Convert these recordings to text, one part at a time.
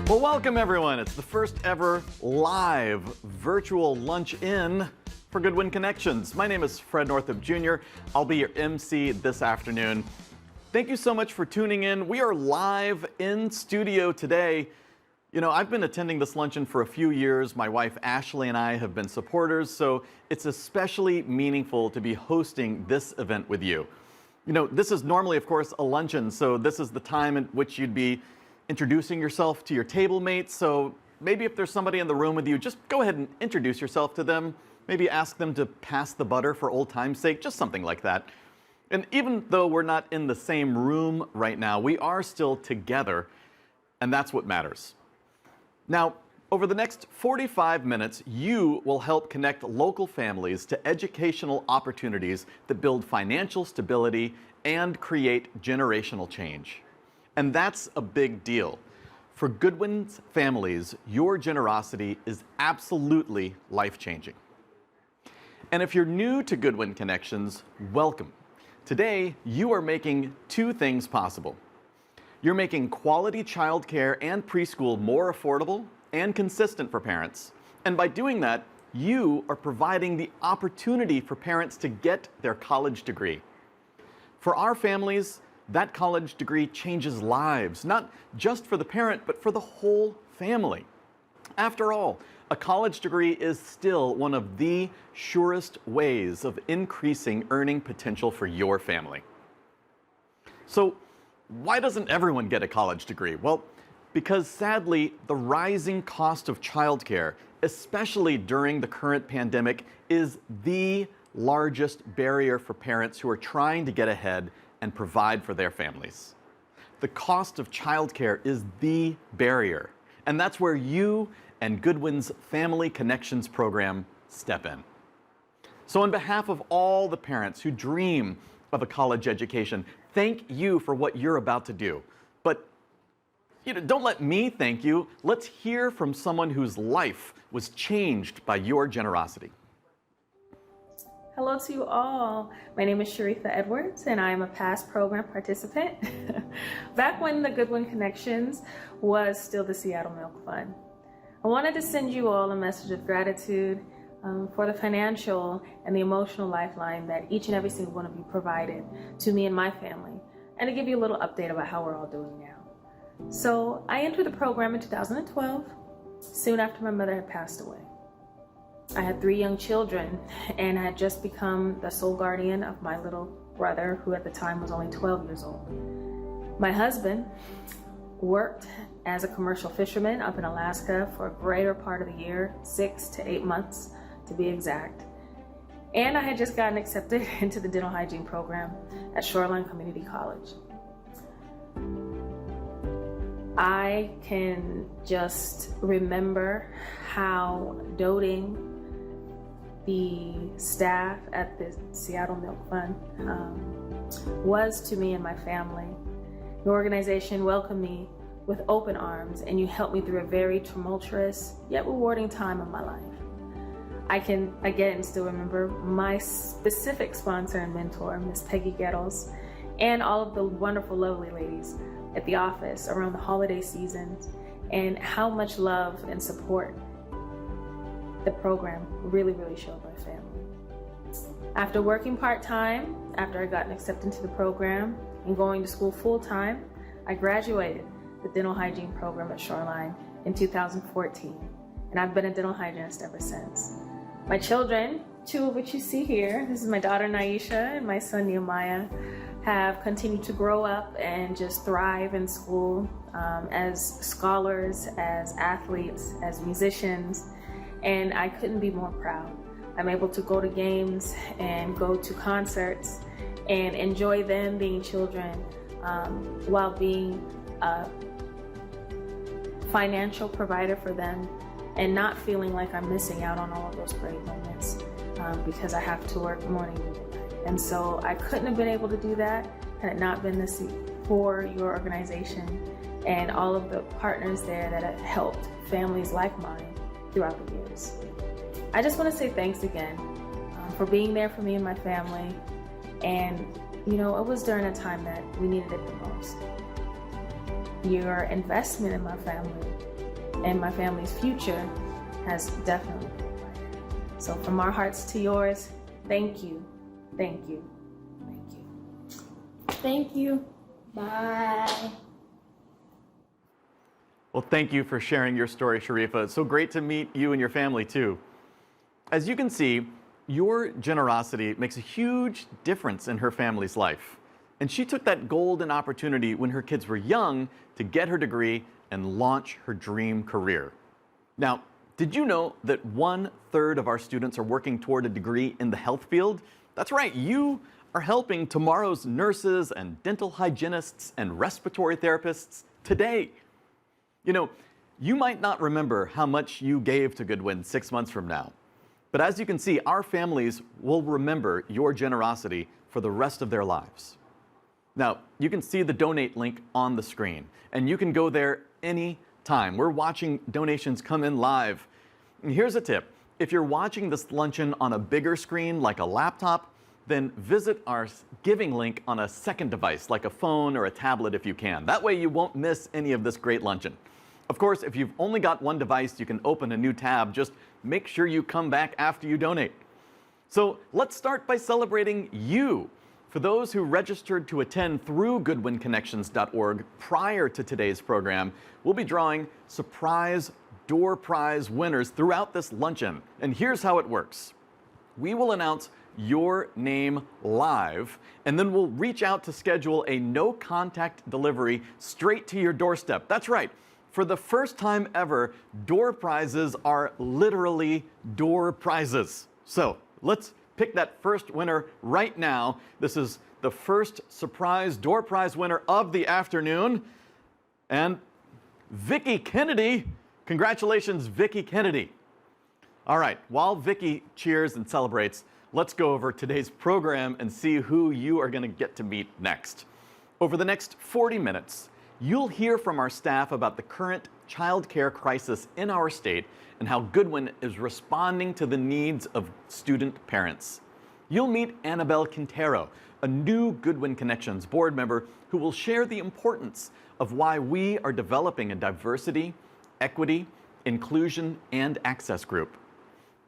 Well, welcome everyone. It's the first ever live virtual lunch-in for Goodwin Connections. My name is Fred Northup Jr. I'll be your MC this afternoon. Thank you so much for tuning in. We are live in studio today. You know, I've been attending this luncheon for a few years. My wife Ashley and I have been supporters, so it's especially meaningful to be hosting this event with you. You know, this is normally, of course, a luncheon, so this is the time in which you'd be introducing yourself to your table mates. So maybe if there's somebody in the room with you, just go ahead and introduce yourself to them. Maybe ask them to pass the butter for old time's sake, just something like that. And even though we're not in the same room right now, we are still together, and that's what matters. Now, over the next 45 minutes, you will help connect local families to educational opportunities that build financial stability and create generational change. And that's a big deal. For Goodwin's families, your generosity is absolutely life-changing. And if you're new to Goodwin Connections, welcome. Today, you are making two things possible. You're making quality childcare and preschool more affordable and consistent for parents. And by doing that, you are providing the opportunity for parents to get their college degree. For our families, that college degree changes lives, not just for the parent, but for the whole family. After all, a college degree is still one of the surest ways of increasing earning potential for your family. So, why doesn't everyone get a college degree? Well, because sadly, the rising cost of childcare, especially during the current pandemic, is the largest barrier for parents who are trying to get ahead and provide for their families. The cost of childcare is the barrier, and that's where you and Goodwin's Family Connections program step in. So on behalf of all the parents who dream of a college education, thank you for what you're about to do. But don't let me thank you. Let's hear from someone whose life was changed by your generosity. Hello to you all. My name is Sharitha Edwards, and I am a past program participant. Back when the Goodwin Connections was still the Seattle Milk Fund. I wanted to send you all a message of gratitude for the financial and the emotional lifeline that each and every single one of you provided to me and my family, and to give you a little update about how we're all doing now. So I entered the program in 2012, soon after my mother had passed away. I had 3 young children and had just become the sole guardian of my little brother, who at the time was only 12 years old. My husband worked as a commercial fisherman up in Alaska for a greater part of the year, 6 to 8 months to be exact. And I had just gotten accepted into the dental hygiene program at Shoreline Community College. I can just remember how doting the staff at the Seattle Milk Fund was to me and my family. Your organization welcomed me with open arms, and you helped me through a very tumultuous yet rewarding time of my life. I can again still remember my specific sponsor and mentor, Miss Peggy Gettles, and all of the wonderful, lovely ladies at the office around the holiday seasons, and how much love and support the program really showed my family. After working part-time, after I got accepted into the program and going to school full-time, I graduated the dental hygiene program at Shoreline in 2014, and I've been a dental hygienist ever since. My children, 2 of which you see here, this is my daughter Naisha and my son Nehemiah, have continued to grow up and just thrive in school as scholars, as athletes, as musicians, and I couldn't be more proud. I'm able to go to games and go to concerts and enjoy them being children while being a financial provider for them, and not feeling like I'm missing out on all of those great moments because I have to work morning and night. And so I couldn't have been able to do that had it not been for your organization and all of the partners there that have helped families like mine throughout the years. I just want to say thanks again for being there for me and my family, And, you know, it was during a time that we needed it the most. Your investment in my family and my family's future has definitely been brighter. So from our hearts to yours, thank you, thank you, thank you. Thank you. Bye. Well, thank you for sharing your story, Sharifa. It's so great to meet you and your family too. As you can see, your generosity makes a huge difference in her family's life. And she took that golden opportunity when her kids were young to get her degree and launch her dream career. Now, did you know that 1/3 of our students are working toward a degree in the health field? That's right, you are helping tomorrow's nurses and dental hygienists and respiratory therapists today. You know, you might not remember how much you gave to Goodwin 6 months from now. But as you can see, our families will remember your generosity for the rest of their lives. Now, you can see the donate link on the screen, and you can go there anytime. We're watching donations come in live. And here's a tip. If you're watching this luncheon on a bigger screen, like a laptop, then visit our giving link on a second device, like a phone or a tablet if you can. That way you won't miss any of this great luncheon. Of course, if you've only got one device, you can open a new tab. Just make sure you come back after you donate. So let's start by celebrating you. For those who registered to attend through goodwinconnections.org prior to today's program, we'll be drawing surprise door prize winners throughout this luncheon. And here's how it works. We will announce your name live, and then we'll reach out to schedule a no-contact delivery straight to your doorstep. That's right. For the first time ever, door prizes are literally door prizes. So let's pick that first winner right now. This is the first surprise door prize winner of the afternoon. And Vicki Kennedy. Congratulations, Vicki Kennedy. All right, while Vicki cheers and celebrates, let's go over today's program and see who you are going to get to meet next. Over the next 40 minutes, you'll hear from our staff about the current child care crisis in our state and how Goodwin is responding to the needs of student parents. You'll meet Annabelle Quintero, a new Goodwin Connections board member who will share the importance of why we are developing a diversity, equity, inclusion, and access group.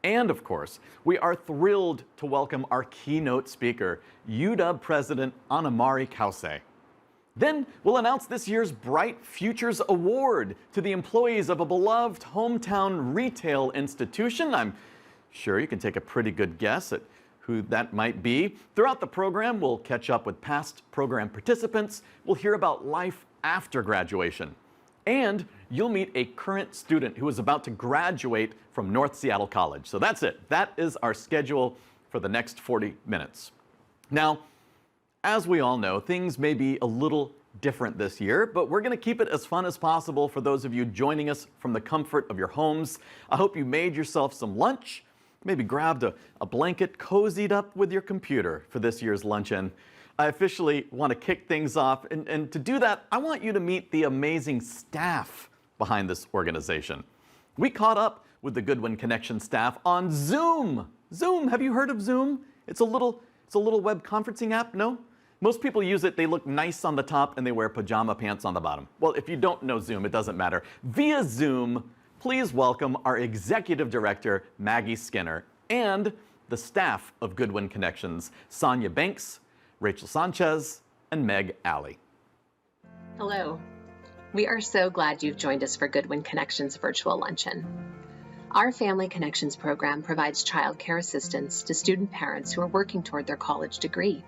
And of course, we are thrilled to welcome our keynote speaker, UW President Anamari Kause. Then we'll announce this year's Bright Futures Award to the employees of a beloved hometown retail institution. I'm sure you can take a pretty good guess at who that might be. Throughout the program, we'll catch up with past program participants. We'll hear about life after graduation. And you'll meet a current student who is about to graduate from North Seattle College. So that's it. That is our schedule for the next 40 minutes. Now, as we all know, things may be a little different this year, but we're going to keep it as fun as possible for those of you joining us from the comfort of your homes. I hope you made yourself some lunch, maybe grabbed a blanket, cozied up with your computer for this year's luncheon. I officially want to kick things off, and to do that, I want you to meet the amazing staff behind this organization. We caught up with the Goodwin Connection staff on Zoom. Zoom, have you heard of Zoom? It's a little web conferencing app, no? Most people use it, they look nice on the top, and they wear pajama pants on the bottom. Well, if you don't know Zoom, it doesn't matter. Via Zoom, please welcome our Executive Director, Maggie Skinner, and the staff of Goodwin Connections, Sonia Banks, Rachel Sanchez, and Meg Alley. Hello. We are so glad you've joined us for Goodwin Connections Virtual Luncheon. Our Family Connections program provides child care assistance to student parents who are working toward their college degree.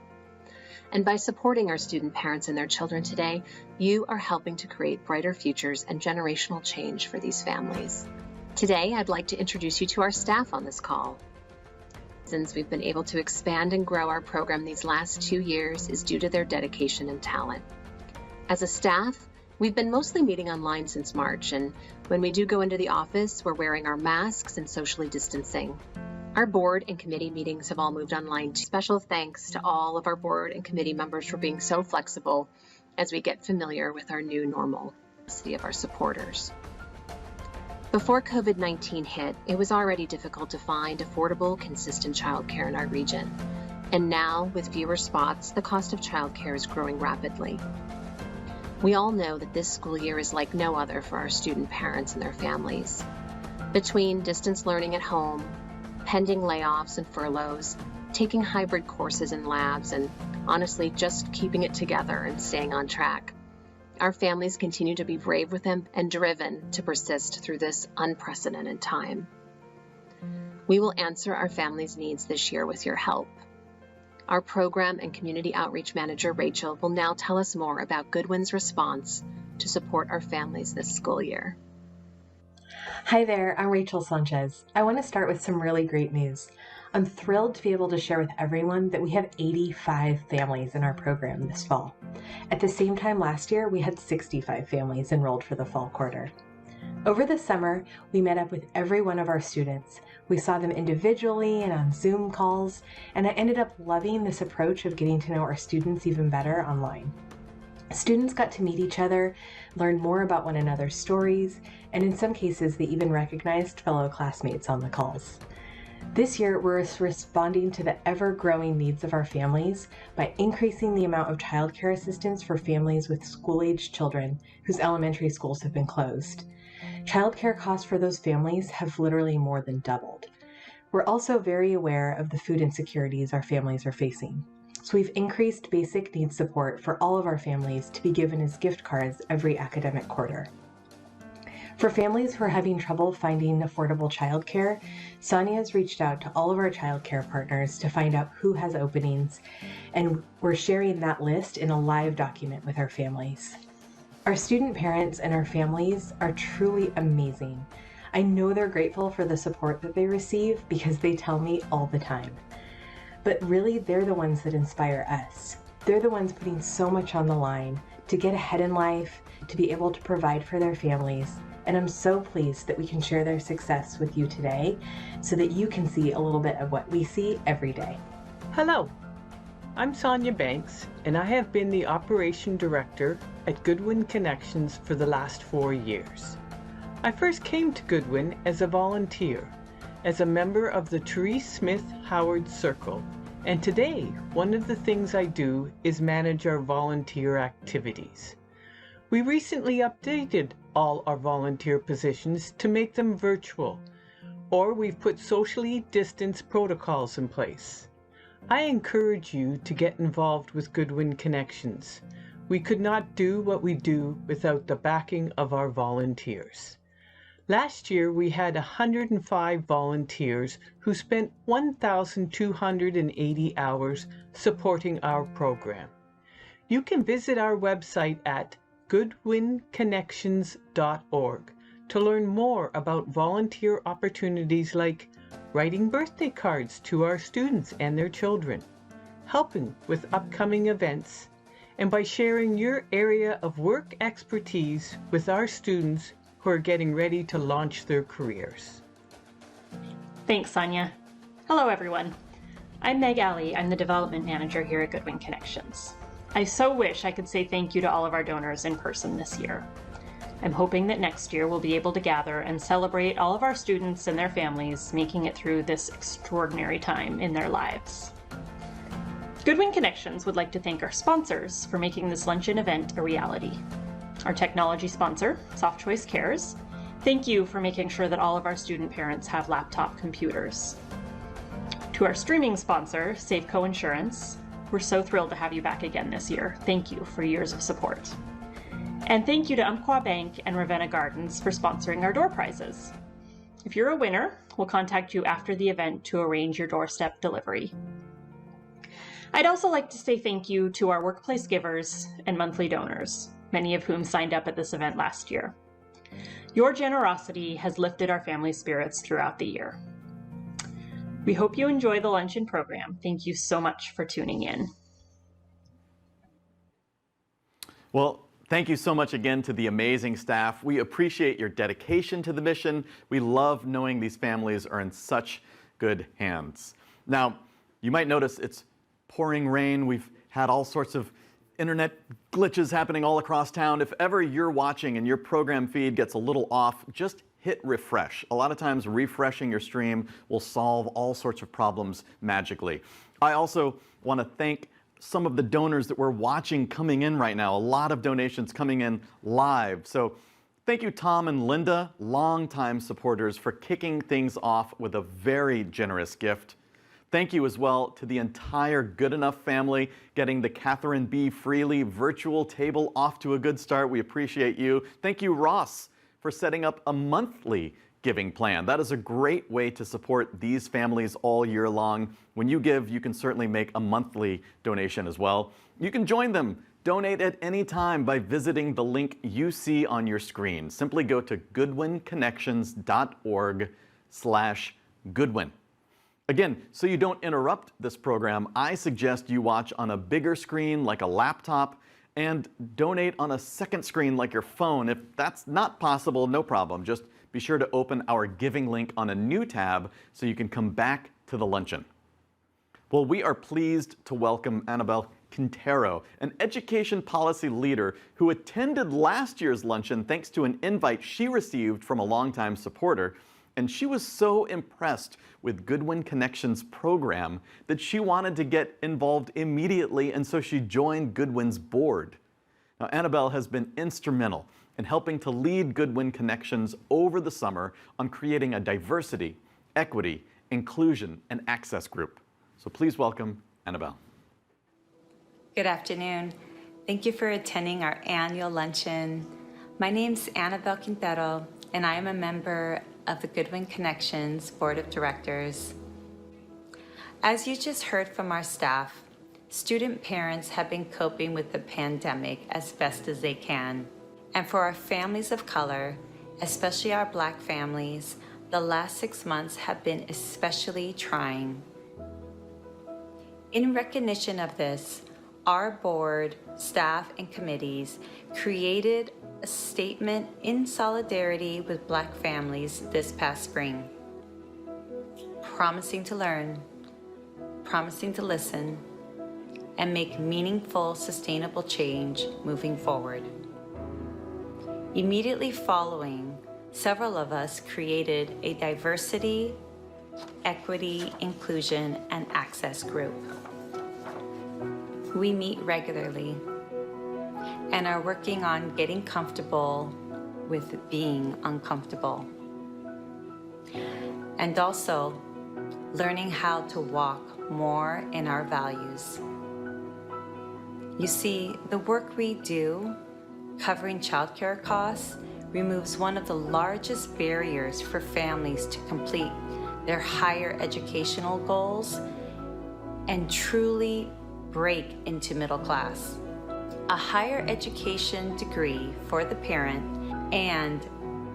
And by supporting our student parents and their children today, you are helping to create brighter futures and generational change for these families. Today, I'd like to introduce you to our staff on this call. Since we've been able to expand and grow our program these last 2 years is due to their dedication and talent. As a staff, we've been mostly meeting online since March, and when we do go into the office, we're wearing our masks and socially distancing. Our board and committee meetings have all moved online too. Special thanks to all of our board and committee members for being so flexible as we get familiar with our new normal of our supporters. Before COVID-19 hit, it was already difficult to find affordable, consistent childcare in our region. And now, with fewer spots, the cost of childcare is growing rapidly. We all know that this school year is like no other for our student parents and their families. Between distance learning at home, pending layoffs and furloughs, taking hybrid courses in labs, and honestly, just keeping it together and staying on track, our families continue to be brave with them and driven to persist through this unprecedented time. We will answer our families' needs this year with your help. Our program and community outreach manager, Rachel, will now tell us more about Goodwin's response to support our families this school year. Hi there, I'm Rachel Sanchez. I want to start with some really great news. I'm thrilled to be able to share with everyone that we have 85 families in our program this fall. At the same time last year, we had 65 families enrolled for the fall quarter. Over the summer, we met up with every one of our students. We saw them individually and on Zoom calls, and I ended up loving this approach of getting to know our students even better online. Students got to meet each other, learn more about one another's stories, and in some cases, they even recognized fellow classmates on the calls. This year, we're responding to the ever-growing needs of our families by increasing the amount of childcare assistance for families with school-aged children whose elementary schools have been closed. Childcare costs for those families have literally more than doubled. We're also very aware of the food insecurities our families are facing. So we've increased basic needs support for all of our families to be given as gift cards every academic quarter. For families who are having trouble finding affordable childcare, Sonia has reached out to all of our childcare partners to find out who has openings, and we're sharing that list in a live document with our families. Our student parents and our families are truly amazing. I know they're grateful for the support that they receive because they tell me all the time. But really, they're the ones that inspire us. They're the ones putting so much on the line to get ahead in life, to be able to provide for their families. And I'm so pleased that we can share their success with you today so that you can see a little bit of what we see every day. Hello, I'm Sonia Banks, and I have been the Operation Director at Goodwin Connections for the last 4 years. I first came to Goodwin as a volunteer, as a member of the Therese Smith Howard Circle, and today one of the things I do is manage our volunteer activities. We recently updated all our volunteer positions to make them virtual, or we've put socially distanced protocols in place. I encourage you to get involved with Goodwin Connections. We could not do what we do without the backing of our volunteers. Last year, we had 105 volunteers who spent 1,280 hours supporting our program. You can visit our website at goodwinconnections.org to learn more about volunteer opportunities like writing birthday cards to our students and their children, helping with upcoming events, and by sharing your area of work expertise with our students who are getting ready to launch their careers. Thanks, Sonia. Hello, everyone. I'm Meg Alley. I'm the Development Manager here at Goodwin Connections. I so wish I could say thank you to all of our donors in person this year. I'm hoping that next year we'll be able to gather and celebrate all of our students and their families making it through this extraordinary time in their lives. Goodwin Connections would like to thank our sponsors for making this luncheon event a reality. Our technology sponsor, Soft Choice Cares, thank you for making sure that all of our student parents have laptop computers. To our streaming sponsor, Safeco Insurance, we're so thrilled to have you back again this year. Thank you for years of support. And thank you to Umpqua Bank and Ravenna Gardens for sponsoring our door prizes. If you're a winner, we'll contact you after the event to arrange your doorstep delivery. I'd also like to say thank you to our workplace givers and monthly donors, many of whom signed up at this event last year. Your generosity has lifted our family spirits throughout the year. We hope you enjoy the luncheon program. Thank you so much for tuning in. Well, thank you so much again to the amazing staff. We appreciate your dedication to the mission. We love knowing these families are in such good hands. Now, you might notice it's pouring rain. We've had all sorts of internet glitches happening all across town. If ever you're watching and your program feed gets a little off, just hit refresh. A lot of times refreshing your stream will solve all sorts of problems magically. I also want to thank some of the donors that we're watching coming in right now. A lot of donations coming in live. So thank you, Tom and Linda, longtime supporters, for kicking things off with a very generous gift. Thank you as well to the entire Good Enough family, getting the Catherine B. Freely virtual table off to a good start. We appreciate you. Thank you, Ross, for setting up a monthly giving plan. That is a great way to support these families all year long. When you give, you can certainly make a monthly donation as well. You can join them. Donate at any time by visiting the link you see on your screen. Simply go to goodwinconnections.org/Goodwin. Again, so you don't interrupt this program, I suggest you watch on a bigger screen like a laptop and donate on a second screen like your phone. If that's not possible, no problem. Just be sure to open our giving link on a new tab so you can come back to the luncheon. Well, we are pleased to welcome Annabelle Quintero, an education policy leader who attended last year's luncheon thanks to an invite she received from a longtime supporter. And she was so impressed with Goodwin Connections program that she wanted to get involved immediately, and so she joined Goodwin's board. Now, Annabelle has been instrumental in helping to lead Goodwin Connections over the summer on creating a diversity, equity, inclusion, and access group. So please welcome Annabelle. Good afternoon. Thank you for attending our annual luncheon. My name's Annabelle Quintero, and I am a member of the Goodwin Connections Board of Directors. As you just heard from our staff, student parents have been coping with the pandemic as best as they can. And for our families of color, especially our Black families, the last 6 months have been especially trying. In recognition of this, our board, staff, and committees created a statement in solidarity with Black families this past spring, promising to learn, promising to listen, and make meaningful, sustainable change moving forward. Immediately following, several of us created a diversity, equity, inclusion, and access group. We meet regularly and are working on getting comfortable with being uncomfortable, and also learning how to walk more in our values. You see, the work we do covering childcare costs removes one of the largest barriers for families to complete their higher educational goals and truly break into middle class. A higher education degree for the parent and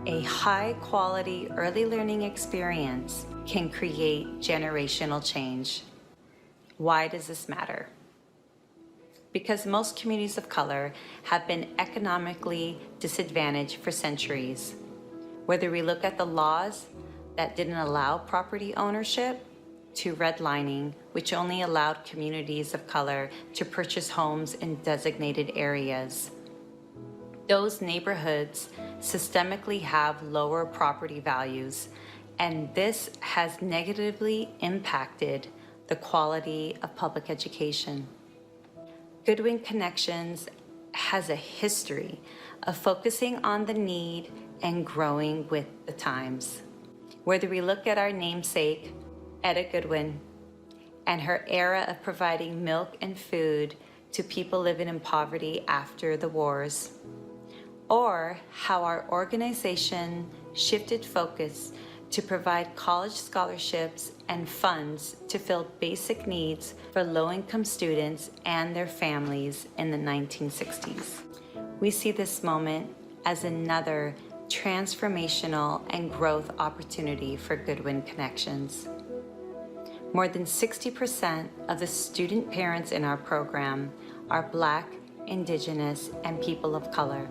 a high quality early learning experience can create generational change. Why does this matter? Because most communities of color have been economically disadvantaged for centuries. Whether we look at the laws that didn't allow property ownership, to redlining, which only allowed communities of color to purchase homes in designated areas. Those neighborhoods systemically have lower property values, and this has negatively impacted the quality of public education. Goodwin Connections has a history of focusing on the need and growing with the times. Whether we look at our namesake, Etta Goodwin, and her era of providing milk and food to people living in poverty after the wars, or how our organization shifted focus to provide college scholarships and funds to fill basic needs for low-income students and their families in the 1960s. We see this moment as another transformational and growth opportunity for Goodwin Connections. More than 60% of the student parents in our program are Black, Indigenous, and people of color.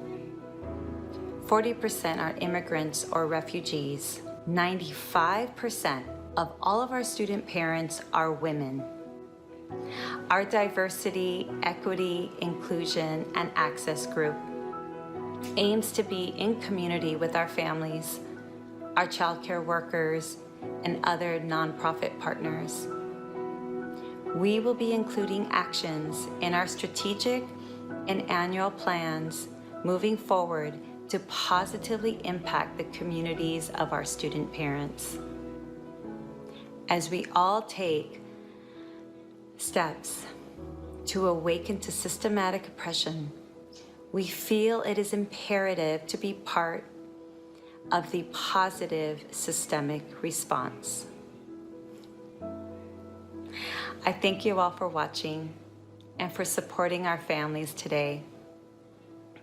40% are immigrants or refugees. 95% of all of our student parents are women. Our diversity, equity, inclusion, and access group aims to be in community with our families, our childcare workers, and other nonprofit partners. We will be including actions in our strategic and annual plans moving forward to positively impact the communities of our student parents. As we all take steps to awaken to systematic oppression, we feel it is imperative to be part of the positive systemic response. I thank you all for watching and for supporting our families today.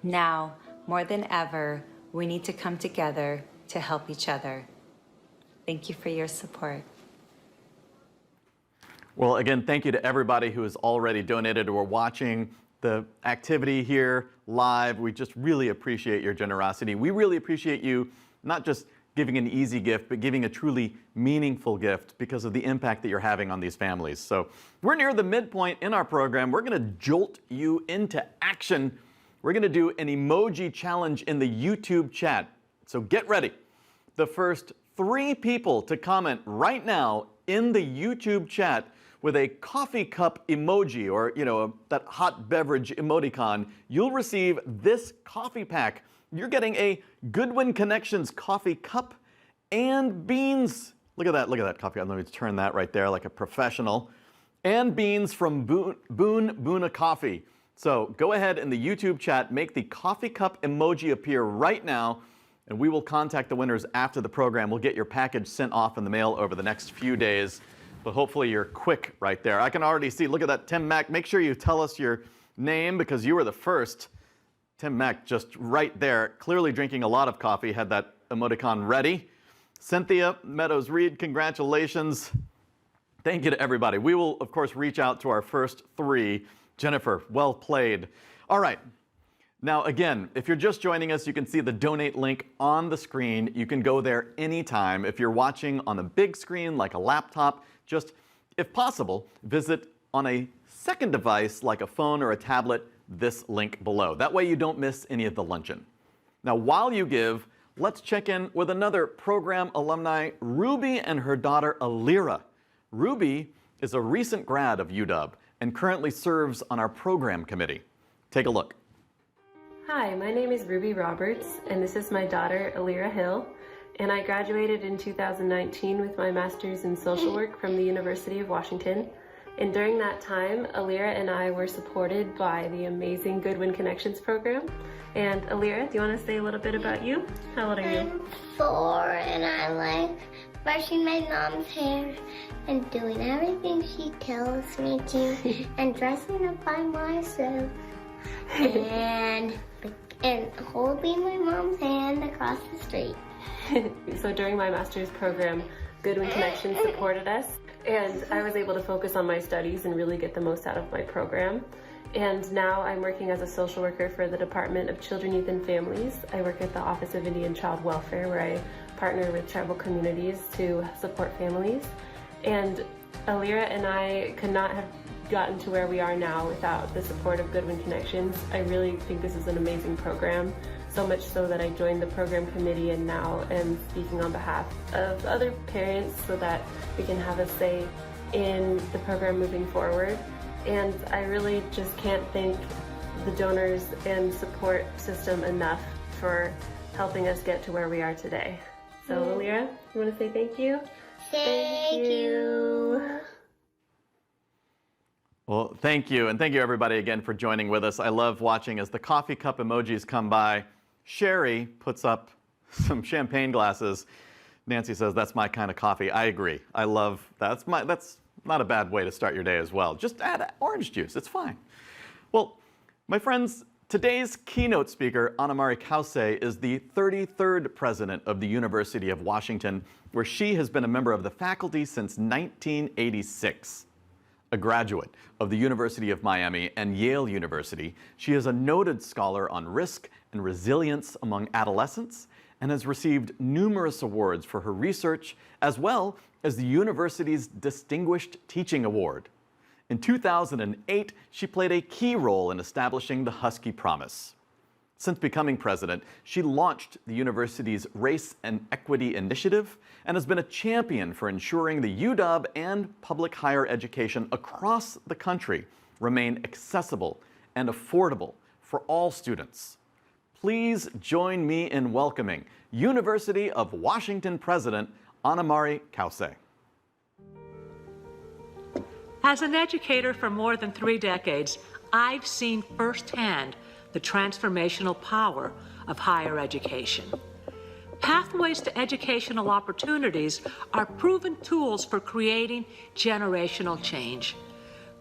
Now, more than ever, we need to come together to help each other. Thank you for your support. Well, again, thank you to everybody who has already donated or watching the activity here live. We just really appreciate your generosity. We really appreciate you not just giving an easy gift, but giving a truly meaningful gift because of the impact that you're having on these families. So we're near the midpoint in our program. We're going to jolt you into action. We're going to do an emoji challenge in the YouTube chat. So get ready. The first 3 people to comment right now in the YouTube chat with a coffee cup emoji or, that hot beverage emoticon, you'll receive this coffee pack. You're getting a Goodwin Connections coffee cup and beans. Look at that coffee cup. Let me turn that right there like a professional. And beans from Boona Coffee. So go ahead in the YouTube chat, make the coffee cup emoji appear right now, and we will contact the winners after the program. We'll get your package sent off in the mail over the next few days, but hopefully you're quick right there. I can already see, look at that, Tim Mack. Make sure you tell us your name because you were the first. Tim Mack just right there, clearly drinking a lot of coffee, had that emoticon ready. Cynthia Meadows-Reed, congratulations. Thank you to everybody. We will, of course, reach out to our first 3. Jennifer, well played. All right. Now, again, if you're just joining us, you can see the donate link on the screen. You can go there anytime. If you're watching on a big screen like a laptop, just, if possible, visit on a second device like a phone or a tablet, this link below. That way you don't miss any of the luncheon. Now, while you give, let's check in with another program alumni, Ruby and her daughter, Alira. Ruby is a recent grad of UW and currently serves on our program committee. Take a look. Hi, my name is Ruby Roberts, and this is my daughter, Alira Hill, and I graduated in 2019 with my master's in social work from the University of Washington. And during that time, Alira and I were supported by the amazing Goodwin Connections program. And Alira, do you want to say a little bit about you? How old are you? I'm 4, and I like brushing my mom's hair and doing everything she tells me to, and dressing up by myself, and holding my mom's hand across the street. So during my master's program, Goodwin Connections supported us, and I was able to focus on my studies and really get the most out of my program. And now I'm working as a social worker for the Department of Children, Youth, and Families. I work at the Office of Indian Child Welfare, where I partner with tribal communities to support families. And Alira and I could not have gotten to where we are now without the support of Goodwin Connections. I really think this is an amazing program, so much so that I joined the program committee and now am speaking on behalf of other parents so that we can have a say in the program moving forward. And I really just can't thank the donors and support system enough for helping us get to where we are today. So Alira, you want to say thank you? Thank you. Well, thank you, and thank you everybody again for joining with us. I love watching as the coffee cup emojis come by. Sherry puts up some champagne glasses. Nancy says, that's my kind of coffee. I agree. I love that. That's not a bad way to start your day as well. Just add orange juice, it's fine. Well, my friends, today's keynote speaker, Annamarie Kause, is the 33rd president of the University of Washington, where she has been a member of the faculty since 1986. A graduate of the University of Miami and Yale University, she is a noted scholar on risk and resilience among adolescents and has received numerous awards for her research, as well as the university's Distinguished Teaching Award. In 2008, she played a key role in establishing the Husky Promise. Since becoming president, she launched the university's Race and Equity Initiative and has been a champion for ensuring the UW and public higher education across the country remain accessible and affordable for all students. Please join me in welcoming University of Washington President Annamarie Cauce. As an educator for more than 3 decades, I've seen firsthand the transformational power of higher education. Pathways to educational opportunities are proven tools for creating generational change.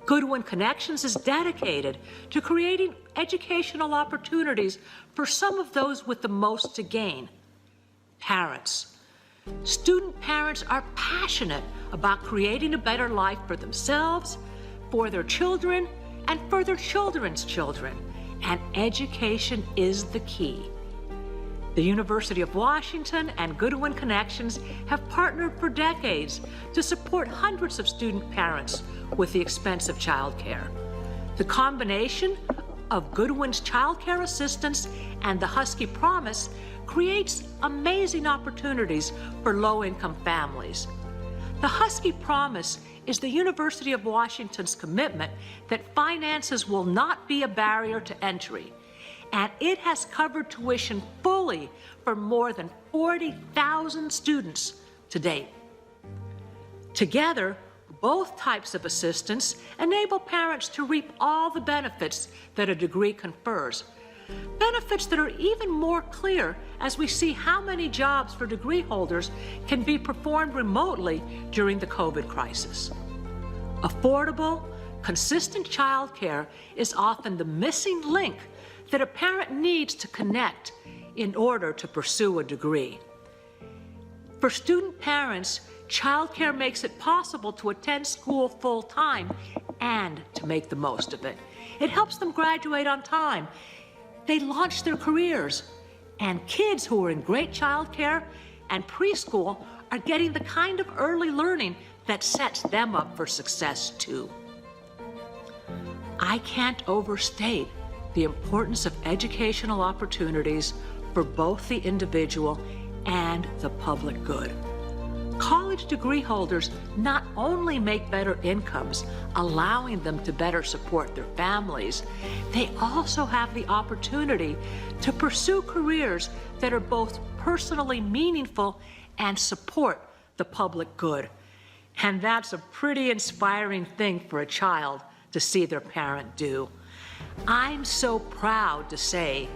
Goodwin Connections is dedicated to creating educational opportunities for some of those with the most to gain: parents. Student parents are passionate about creating a better life for themselves, for their children, and for their children's children. And education is the key. The University of Washington and Goodwin Connections have partnered for decades to support hundreds of student parents with the expense of childcare. The combination of Goodwin's childcare assistance and the Husky Promise creates amazing opportunities for low-income families. The Husky Promise is the University of Washington's commitment that finances will not be a barrier to entry, and it has covered tuition fully for more than 40,000 students to date. Together, both types of assistance enable parents to reap all the benefits that a degree confers, benefits that are even more clear as we see how many jobs for degree holders can be performed remotely during the COVID crisis. Affordable, consistent childcare is often the missing link that a parent needs to connect in order to pursue a degree. For student parents, childcare makes it possible to attend school full-time and to make the most of it. It helps them graduate on time. They launch their careers, and kids who are in great childcare and preschool are getting the kind of early learning that sets them up for success too. I can't overstate the importance of educational opportunities for both the individual and the public good. College degree holders not only make better incomes, allowing them to better support their families, they also have the opportunity to pursue careers that are both personally meaningful and support the public good. And that's a pretty inspiring thing for a child to see their parent do. I'm so proud to say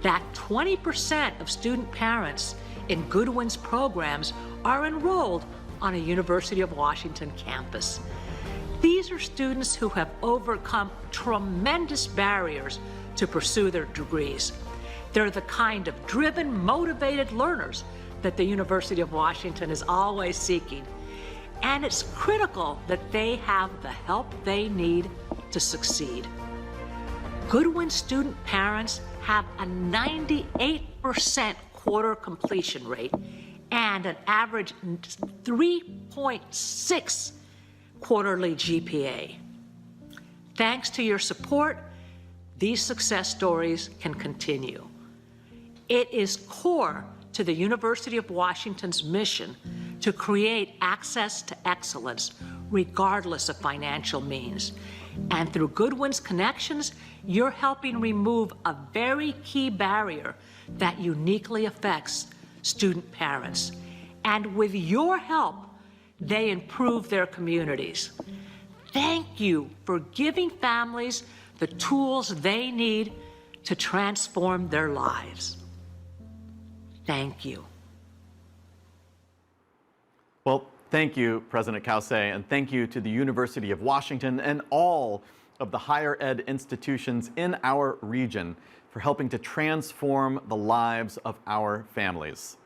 that 20% of student parents in Goodwin's programs are enrolled on a University of Washington campus. These are students who have overcome tremendous barriers to pursue their degrees. They're the kind of driven, motivated learners that the University of Washington is always seeking. And it's critical that they have the help they need to succeed. Goodwin student parents have a 98% quarter completion rate and an average 3.6 quarterly GPA. Thanks to your support, these success stories can continue. It is core to the University of Washington's mission to create access to excellence regardless of financial means. And through Goodwin's Connections, you're helping remove a very key barrier that uniquely affects student parents. And with your help, they improve their communities. Thank you for giving families the tools they need to transform their lives. Thank you. Well, thank you, President Cauce, and thank you to the University of Washington and all of the higher ed institutions in our region for helping to transform the lives of our families.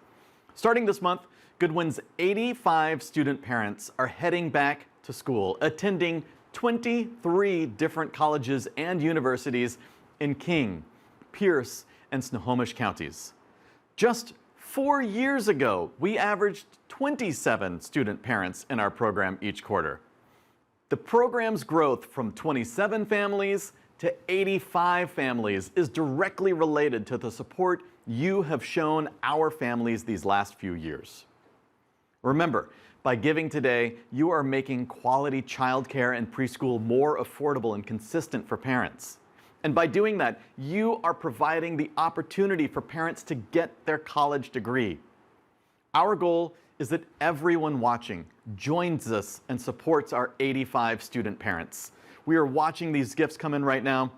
Starting this month, Goodwin's 85 student parents are heading back to school, attending 23 different colleges and universities in King, Pierce, and Snohomish counties. Just 4 years ago, we averaged 27 student parents in our program each quarter. The program's growth from 27 families to 85 families is directly related to the support you have shown our families these last few years. Remember, by giving today, you are making quality childcare and preschool more affordable and consistent for parents. And by doing that, you are providing the opportunity for parents to get their college degree. Our goal is that everyone watching joins us and supports our 85 student parents. We are watching these gifts come in right now.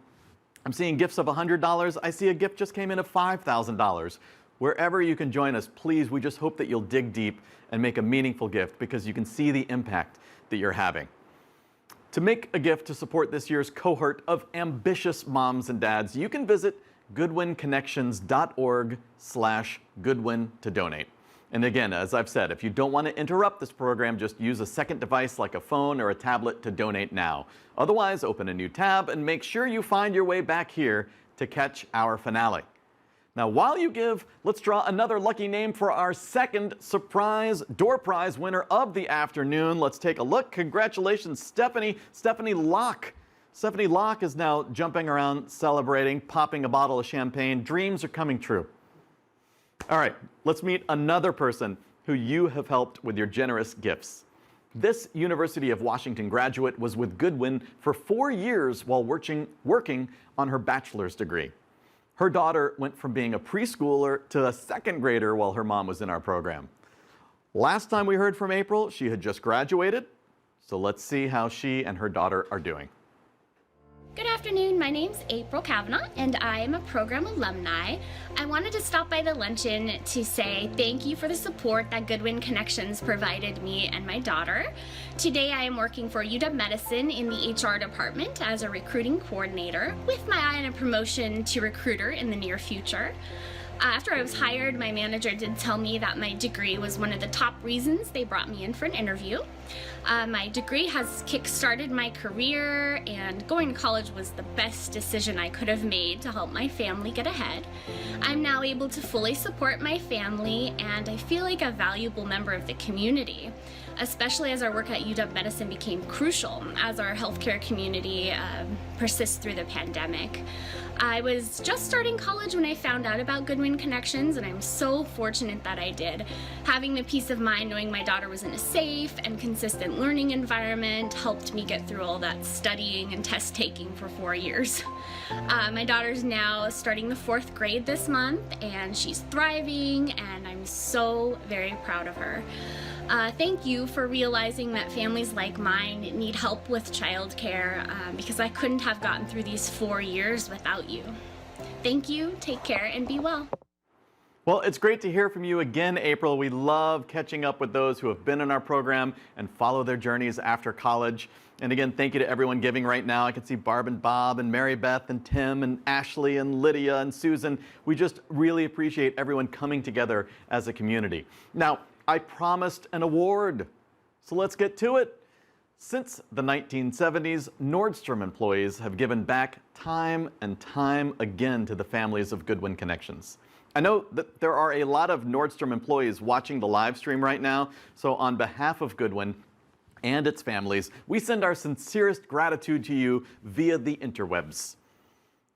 I'm seeing gifts of $100. I see a gift just came in of $5,000. Wherever you can join us, please, we just hope that you'll dig deep and make a meaningful gift because you can see the impact that you're having. To make a gift to support this year's cohort of ambitious moms and dads, you can visit goodwinconnections.org/Goodwin to donate. And again, as I've said, if you don't want to interrupt this program, just use a second device like a phone or a tablet to donate now. Otherwise, open a new tab and make sure you find your way back here to catch our finale. Now, while you give, let's draw another lucky name for our second surprise door prize winner of the afternoon. Let's take a look. Congratulations, Stephanie Locke. Stephanie Locke is now jumping around, celebrating, popping a bottle of champagne. Dreams are coming true. All right, let's meet another person who you have helped with your generous gifts. This University of Washington graduate was with Goodwin for 4 years while working on her bachelor's degree. Her daughter went from being a preschooler to a second grader while her mom was in our program. Last time we heard from April, she had just graduated, so let's see how she and her daughter are doing. Good afternoon, my name's April Kavanaugh and I am a program alumni. I wanted to stop by the luncheon to say thank you for the support that Goodwin Connections provided me and my daughter. Today I am working for UW Medicine in the HR department as a recruiting coordinator with my eye on a promotion to recruiter in the near future. After I was hired, my manager did tell me that my degree was one of the top reasons they brought me in for an interview. My degree has kick-started my career, and going to college was the best decision I could have made to help my family get ahead. I'm now able to fully support my family, and I feel like a valuable member of the community, especially as our work at UW Medicine became crucial as our healthcare community persists through the pandemic. I was just starting college when I found out about Goodwin Connections, and I'm so fortunate that I did. Having the peace of mind knowing my daughter was in a safe and consistent learning environment helped me get through all that studying and test taking for 4 years. My daughter's now starting the 4th grade this month, and she's thriving, and I'm so very proud of her. Thank you for realizing that families like mine need help with childcare because I couldn't have gotten through these 4 years without you. Thank you, take care, and be well. Well, it's great to hear from you again, April. We love catching up with those who have been in our program and follow their journeys after college. And again, thank you to everyone giving right now. I can see Barb and Bob and Mary Beth and Tim and Ashley and Lydia and Susan. We just really appreciate everyone coming together as a community. Now, I promised an award, so let's get to it. Since the 1970s, Nordstrom employees have given back time and time again to the families of Goodwin Connections. I know that there are a lot of Nordstrom employees watching the live stream right now, so on behalf of Goodwin and its families, we send our sincerest gratitude to you via the interwebs.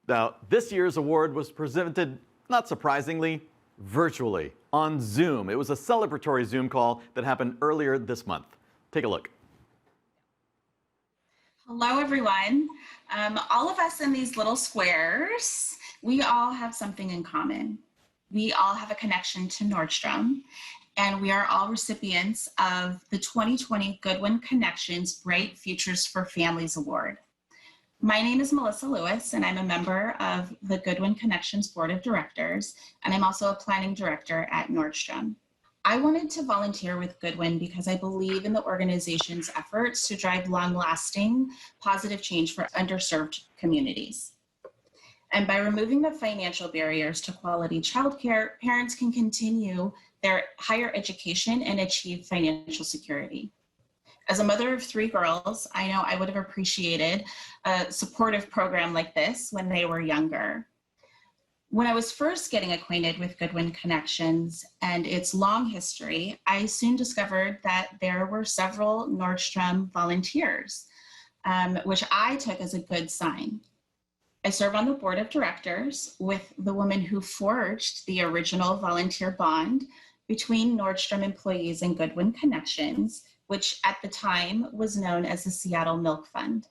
Now, this year's award was presented, not surprisingly, virtually on Zoom. It was a celebratory Zoom call that happened earlier this month. Take a look. Hello, everyone. All of us in these little squares, we all have something in common. We all have a connection to Nordstrom, and we are all recipients of the 2020 Goodwin Connections Bright Futures for Families Award. My name is Melissa Lewis, and I'm a member of the Goodwin Connections Board of Directors, and I'm also a planning director at Nordstrom. I wanted to volunteer with Goodwin because I believe in the organization's efforts to drive long-lasting, positive change for underserved communities. And by removing the financial barriers to quality childcare, parents can continue their higher education and achieve financial security. As a mother of 3 girls, I know I would have appreciated a supportive program like this when they were younger. When I was first getting acquainted with Goodwin Connections and its long history, I soon discovered that there were several Nordstrom volunteers, which I took as a good sign. I serve on the board of directors with the woman who forged the original volunteer bond between Nordstrom employees and Goodwin Connections, which at the time was known as the Seattle Milk Fund.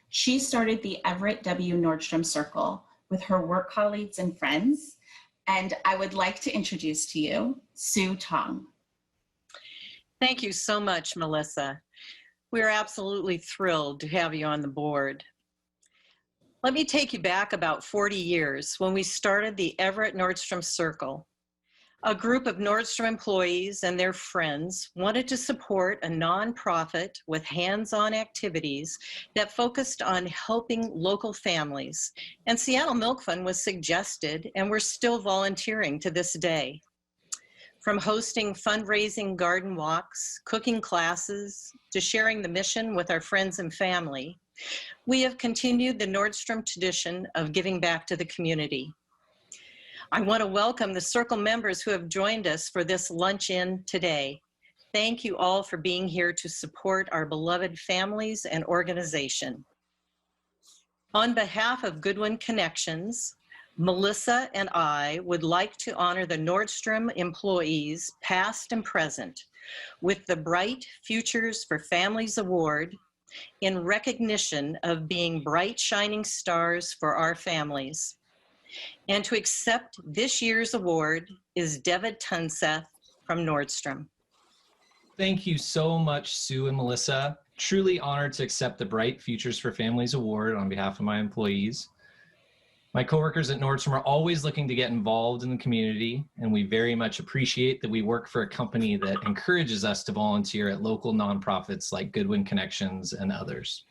She started the Everett W. Nordstrom Circle with her work colleagues and friends, and I would like to introduce to you Sue Tong. Thank you so much, Melissa. We're absolutely thrilled to have you on the board. Let me take you back about 40 years when we started the Everett Nordstrom Circle. A group of Nordstrom employees and their friends wanted to support a nonprofit with hands-on activities that focused on helping local families. And Seattle Milk Fund was suggested, and we're still volunteering to this day. From hosting fundraising garden walks, cooking classes, to sharing the mission with our friends and family, we have continued the Nordstrom tradition of giving back to the community. I want to welcome the Circle members who have joined us for this lunch-in today. Thank you all for being here to support our beloved families and organization. On behalf of Goodwin Connections, Melissa and I would like to honor the Nordstrom employees, past and present, with the Bright Futures for Families Award in recognition of being bright, shining stars for our families. And to accept this year's award is David Tunseth from Nordstrom. Thank you so much, Sue and Melissa. Truly honored to accept the Bright Futures for Families Award on behalf of my employees. My coworkers at Nordstrom are always looking to get involved in the community, and we very much appreciate that we work for a company that encourages us to volunteer at local nonprofits like Goodwin Connections and others.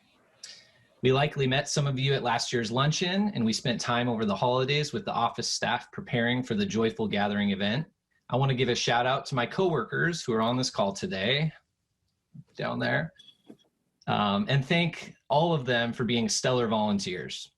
We likely met some of you at last year's luncheon, and we spent time over the holidays with the office staff preparing for the Joyful Gathering event. I want to give a shout out to my coworkers who are on this call today, down there, and thank all of them for being stellar volunteers.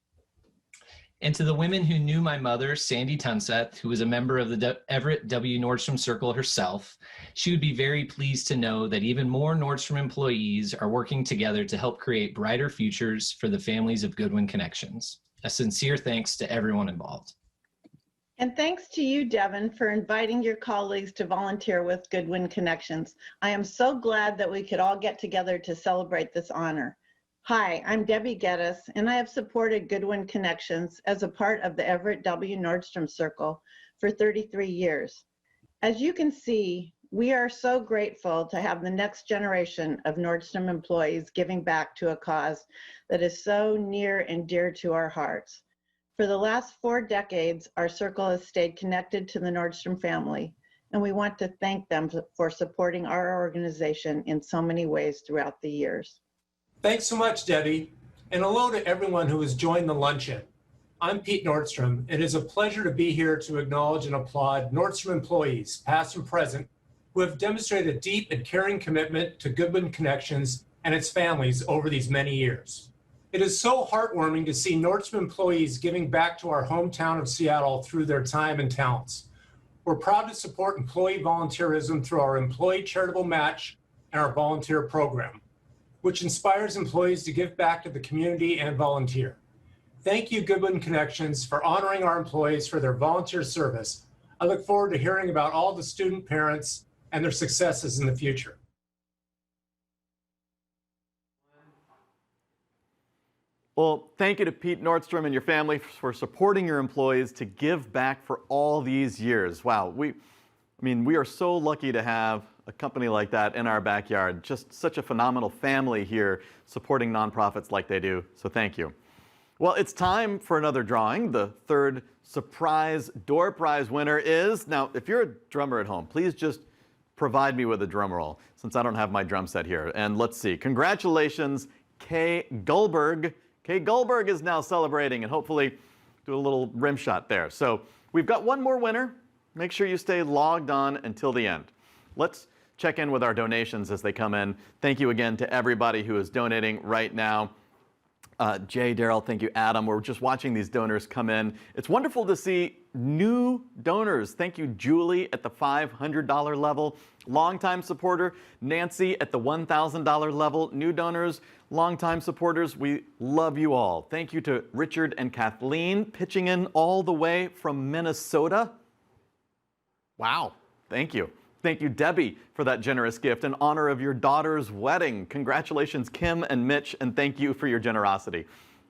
And to the women who knew my mother, Sandy Tunseth, who was a member of the Everett W. Nordstrom Circle herself, she would be very pleased to know that even more Nordstrom employees are working together to help create brighter futures for the families of Goodwin Connections. A sincere thanks to everyone involved. And thanks to you, Devin, for inviting your colleagues to volunteer with Goodwin Connections. I am so glad that we could all get together to celebrate this honor. Hi, I'm Debbie Geddes, and I have supported Goodwin Connections as a part of the Everett W. Nordstrom Circle for 33 years. As you can see, we are so grateful to have the next generation of Nordstrom employees giving back to a cause that is so near and dear to our hearts. For the last 4 decades, our circle has stayed connected to the Nordstrom family, and we want to thank them for supporting our organization in so many ways throughout the years. Thanks so much, Debbie, and hello to everyone who has joined the luncheon. I'm Pete Nordstrom. It is a pleasure to be here to acknowledge and applaud Nordstrom employees, past and present, who have demonstrated a deep and caring commitment to Goodwin Connections and its families over these many years. It is so heartwarming to see Nordstrom employees giving back to our hometown of Seattle through their time and talents. We're proud to support employee volunteerism through our employee charitable match and our volunteer program, which inspires employees to give back to the community and volunteer. Thank you, Goodwin Connections, for honoring our employees for their volunteer service. I look forward to hearing about all the student parents and their successes in the future. Well, thank you to Pete Nordstrom and your family for supporting your employees to give back for all these years. Wow, we are so lucky to have a company like that in our backyard. Just such a phenomenal family here supporting nonprofits like they do, so thank you. Well, it's time for another drawing. The third surprise door prize winner is, now if you're a drummer at home, please just provide me with a drum roll since I don't have my drum set here. And let's see, congratulations, Kay Goldberg. Kay Goldberg is now celebrating and hopefully do a little rim shot there. So we've got one more winner. Make sure you stay logged on until the end. Let's check in with our donations as they come in. Thank you again to everybody who is donating right now. Jay, Daryl, thank you, Adam. We're just watching these donors come in. It's wonderful to see new donors. Thank you, Julie, at the $500 level. Longtime supporter, Nancy, at the $1,000 level. New donors, longtime supporters, we love you all. Thank you to Richard and Kathleen, pitching in all the way from Minnesota. Wow, thank you. Thank you, Debbie, for that generous gift in honor of your daughter's wedding. Congratulations, Kim and Mitch, and thank you for your generosity.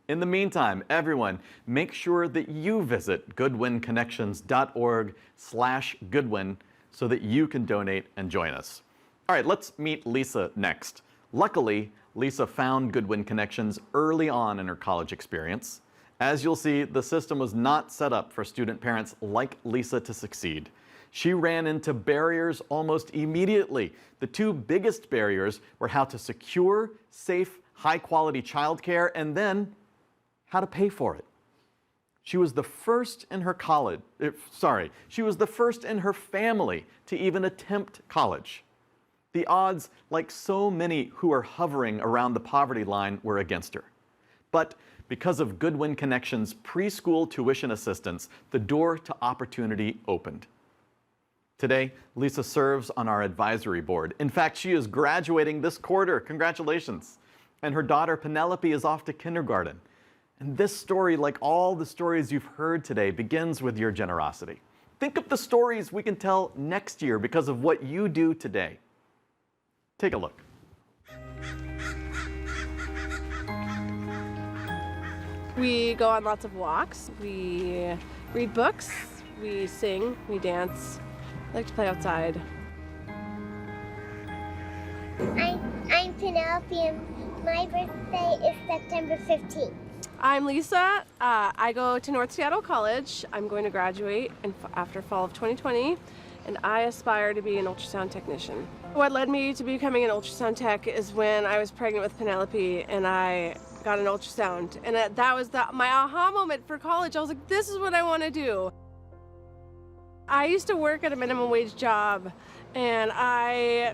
In the meantime, everyone, make sure that you visit goodwinconnections.org/Goodwin so that you can donate and join us. All right, let's meet Lisa next. Luckily, Lisa found Goodwin Connections early on in her college experience. As you'll see, the system was not set up for student parents like Lisa to succeed. She ran into barriers almost immediately. The two biggest barriers were how to secure safe, high-quality childcare and then how to pay for it. She was the first in her she was the first in her family to even attempt college. The odds, like so many who are hovering around the poverty line, were against her. But because of Goodwin Connections' preschool tuition assistance, the door to opportunity opened. Today, Lisa serves on our advisory board. In fact, she is graduating this quarter. Congratulations. And her daughter, Penelope, is off to kindergarten. And this story, like all the stories you've heard today, begins with your generosity. Think of the stories we can tell next year because of what you do today. Take a look. We go on lots of walks. We read books. We sing. We dance. I like to play outside. I'm Penelope and my birthday is September 15th. I'm Lisa. I go to North Seattle College. I'm going to graduate after fall of 2020, and I aspire to be an ultrasound technician. What led me to becoming an ultrasound tech is when I was pregnant with Penelope and I got an ultrasound. And that was my aha moment for college. I was like, this is what I want to do. I used to work at a minimum wage job, and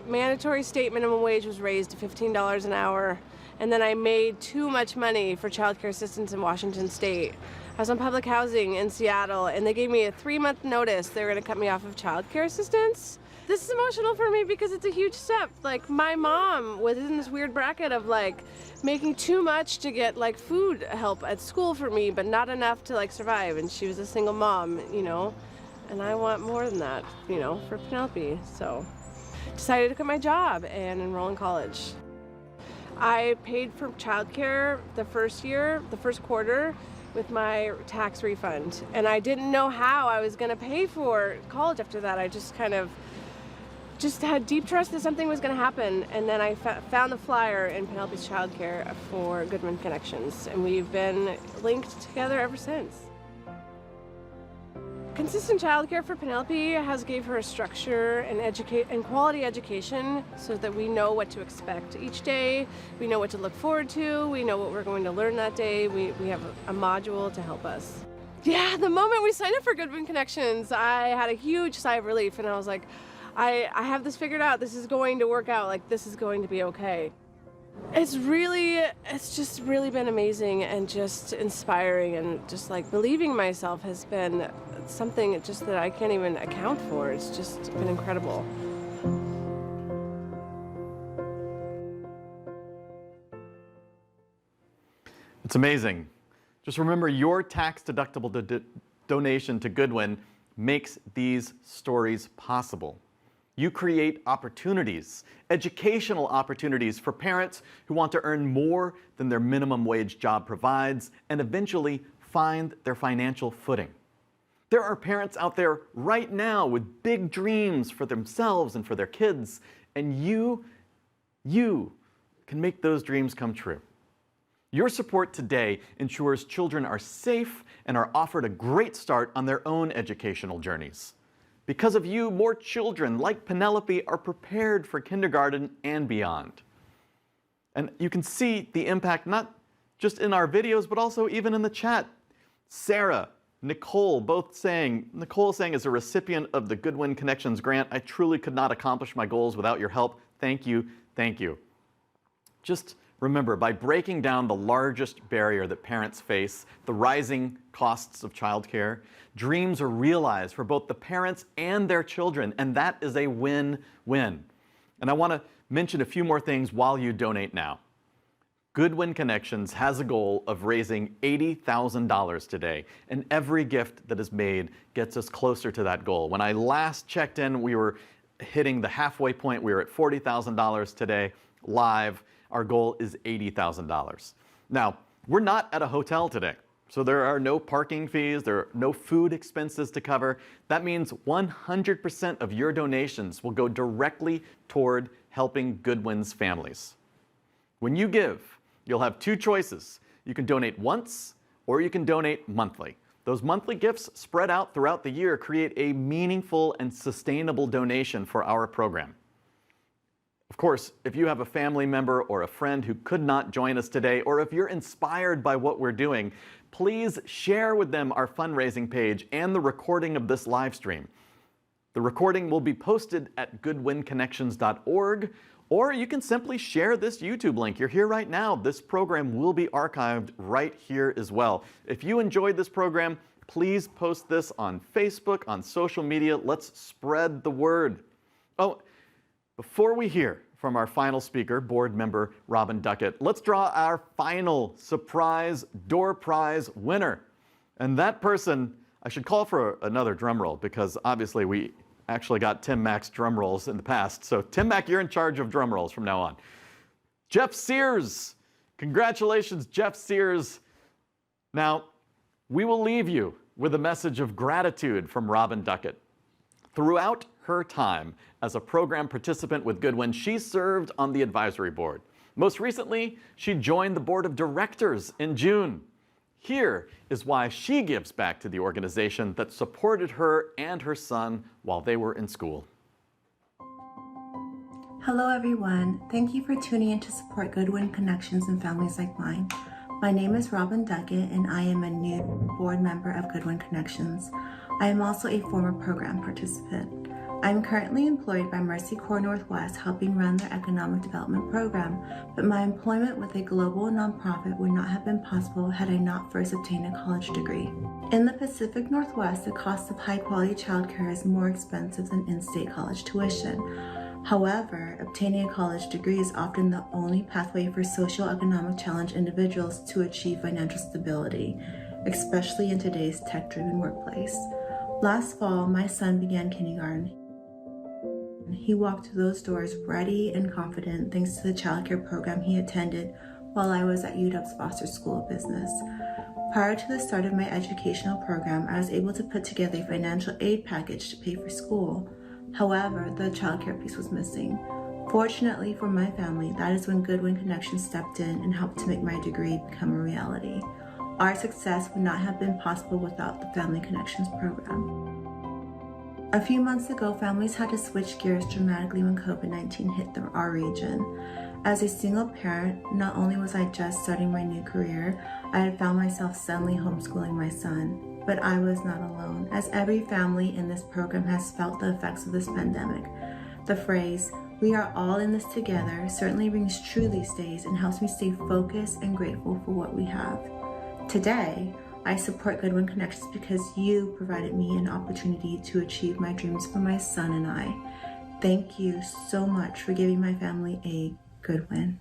mandatory state minimum wage was raised to $15 an hour, and then I made too much money for childcare assistance in Washington State. I was on public housing in Seattle, and they gave me a 3-month notice. They were going to cut me off of childcare assistance. This is emotional for me because it's a huge step. Like, my mom was in this weird bracket of like making too much to get like food help at school for me, but not enough to like survive, and she was a single mom, you know. And I want more than that, you know, for Penelope. So decided to quit my job and enroll in college. I paid for childcare the first quarter with my tax refund. And I didn't know how I was gonna pay for college after that. I just kind of had deep trust that something was gonna happen. And then I found the flyer in Penelope's childcare for Goodwin Connections. And we've been linked together ever since. Consistent childcare for Penelope has gave her a structure and quality education so that we know what to expect each day. We know what to look forward to. We know what we're going to learn that day. We have a module to help us. Yeah, the moment we signed up for Goodwin Connections, I had a huge sigh of relief, and I was like, I have this figured out. This is going to work out. Like, this is going to be okay. It's just really been amazing and just inspiring, and just like believing myself has been something just that I can't even account for. It's just been incredible. It's amazing. Just remember, your tax-deductible donation to Goodwin makes these stories possible. You create opportunities, educational opportunities for parents who want to earn more than their minimum wage job provides and eventually find their financial footing. There are parents out there right now with big dreams for themselves and for their kids, and you can make those dreams come true. Your support today ensures children are safe and are offered a great start on their own educational journeys. Because of you, more children like Penelope are prepared for kindergarten and beyond. And you can see the impact not just in our videos, but also even in the chat. Sarah, Nicole, Nicole saying, as a recipient of the Goodwin Connections grant, I truly could not accomplish my goals without your help. Thank you, thank you. Just Remember, by breaking down the largest barrier that parents face, the rising costs of childcare, dreams are realized for both the parents and their children, and that is a win-win. And I want to mention a few more things while you donate now. Goodwin Connections has a goal of raising $80,000 today, and every gift that is made gets us closer to that goal. When I last checked in, we were hitting the halfway point. We were at $40,000 today, live. Our goal is $80,000. Now, we're not at a hotel today, so there are no parking fees, there are no food expenses to cover. That means 100% of your donations will go directly toward helping Goodwin's families. When you give, you'll have two choices. You can donate once, or you can donate monthly. Those monthly gifts spread out throughout the year create a meaningful and sustainable donation for our program. Of course, if you have a family member or a friend who could not join us today, or if you're inspired by what we're doing, please share with them our fundraising page and the recording of this live stream. The recording will be posted at goodwinconnections.org, or you can simply share this YouTube link. You're here right now. This program will be archived right here as well. If you enjoyed this program, please post this on Facebook, on social media. Let's spread the word. Oh, before we hear from our final speaker, board member Robin Duckett, let's draw our final surprise door prize winner. And that person, I should call for another drum roll because obviously we actually got Tim Mack's drum rolls in the past. So Tim Mack, you're in charge of drum rolls from now on. Jeff Sears. Congratulations, Jeff Sears. Now, we will leave you with a message of gratitude from Robin Duckett. Throughout her time as a program participant with Goodwin, she served on the advisory board. Most recently, she joined the board of directors in June. Here is why she gives back to the organization that supported her and her son while they were in school. Hello everyone. Thank you for tuning in to support Goodwin Connections and families like mine. My name is Robin Duckett and I am a new board member of Goodwin Connections. I am also a former program participant. I am currently employed by Mercy Corps Northwest helping run their economic development program, but my employment with a global nonprofit would not have been possible had I not first obtained a college degree. In the Pacific Northwest, the cost of high-quality childcare is more expensive than in-state college tuition. However, obtaining a college degree is often the only pathway for socioeconomic challenged individuals to achieve financial stability, especially in today's tech-driven workplace. Last fall, my son began kindergarten. He walked through those doors ready and confident thanks to the childcare program he attended while I was at UW's Foster School of Business. Prior to the start of my educational program, I was able to put together a financial aid package to pay for school. However, the childcare piece was missing. Fortunately for my family, that is when Goodwin Connections stepped in and helped to make my degree become a reality. Our success would not have been possible without the Family Connections program. A few months ago, families had to switch gears dramatically when COVID-19 hit our region. As a single parent, not only was I just starting my new career, I had found myself suddenly homeschooling my son. But I was not alone, as every family in this program has felt the effects of this pandemic. The phrase, "we are all in this together," certainly rings true these days and helps me stay focused and grateful for what we have. Today, I support Goodwin Connections because you provided me an opportunity to achieve my dreams for my son and I. Thank you so much for giving my family a good win.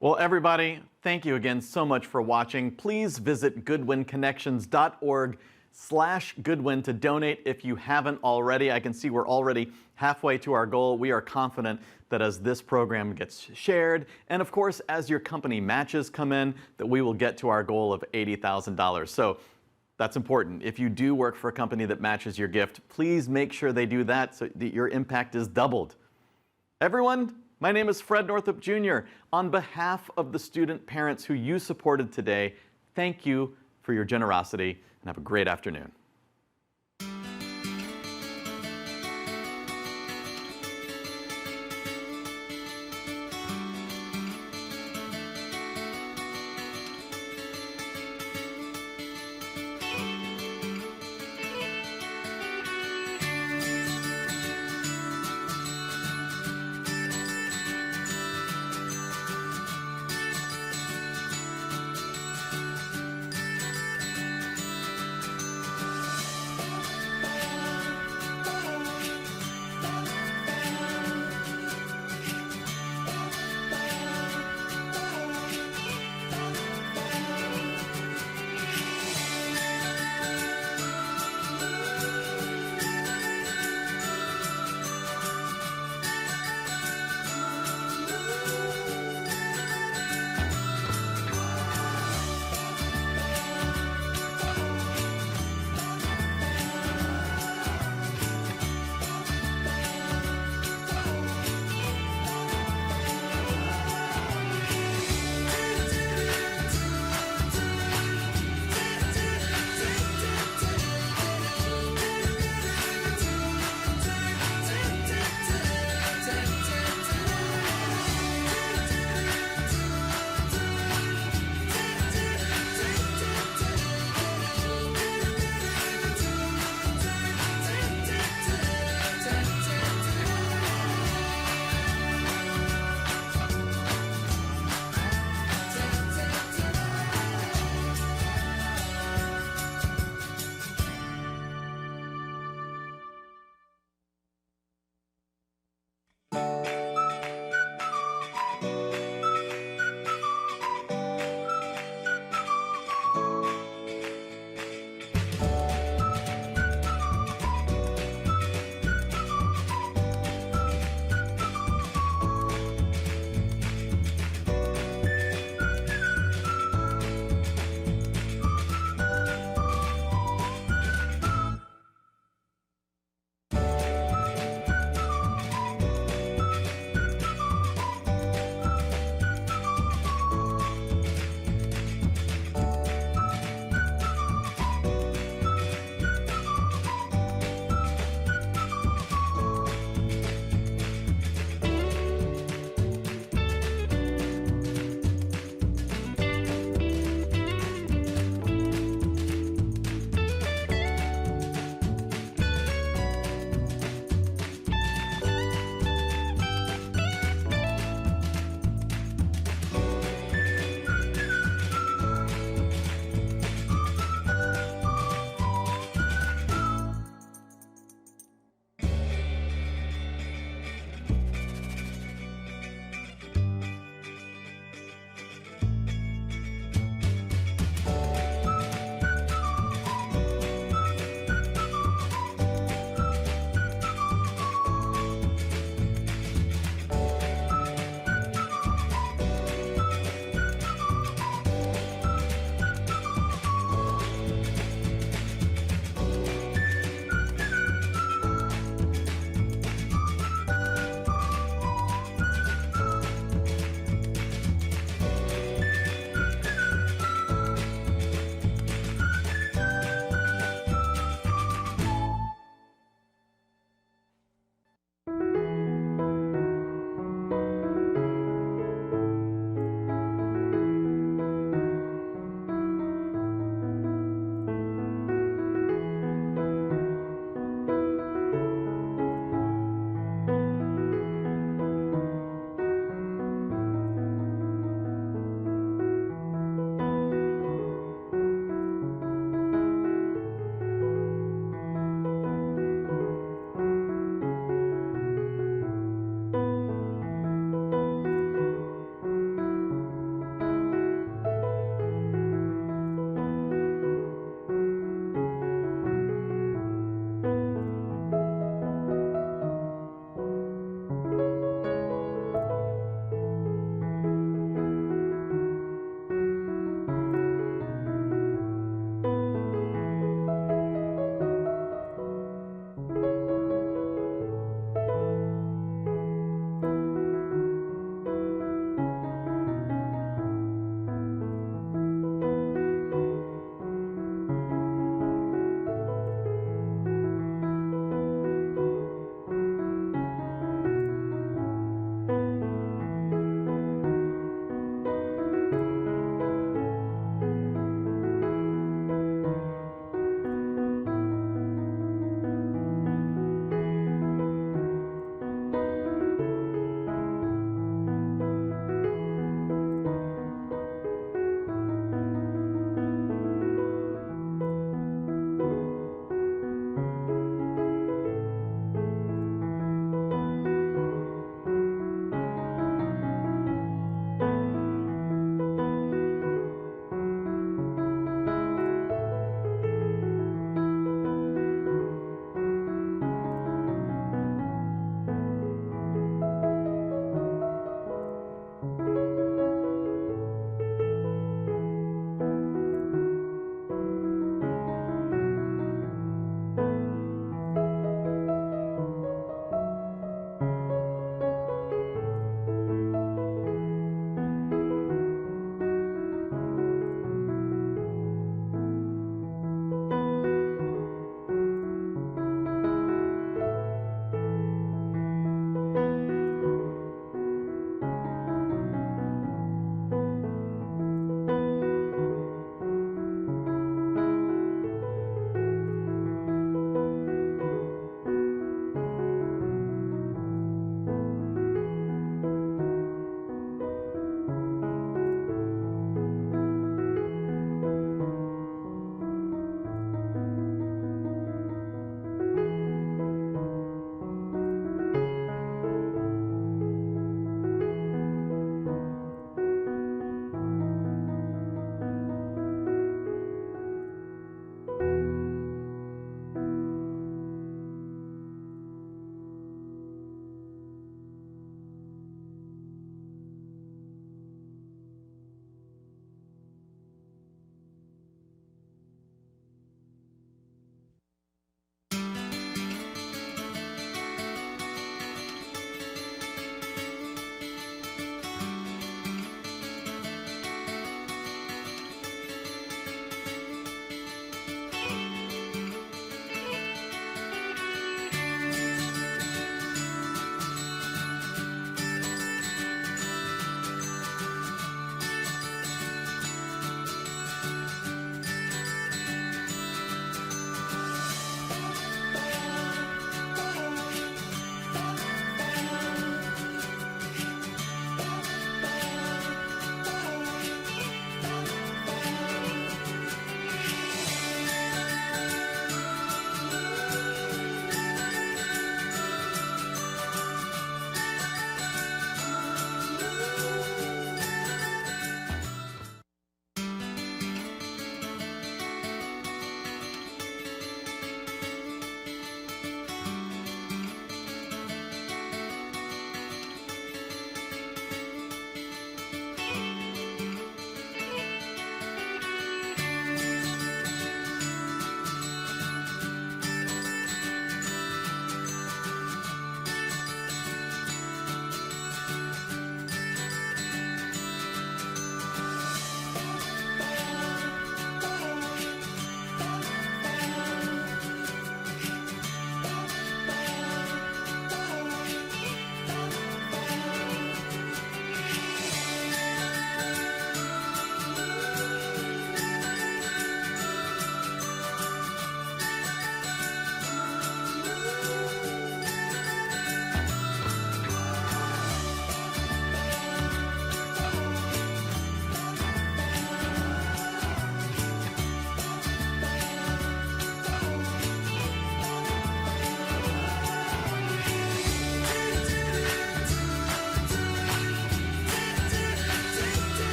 Well, everybody, thank you again so much for watching. Please visit goodwinconnections.org/Goodwin to donate if you haven't already. I can see we're already halfway to our goal. We are confident that as this program gets shared, and of course, as your company matches come in, that we will get to our goal of $80,000. So that's important. If you do work for a company that matches your gift, please make sure they do that so that your impact is doubled. Everyone, my name is Fred Northup Jr. On behalf of the student parents who you supported today, thank you for your generosity and have a great afternoon.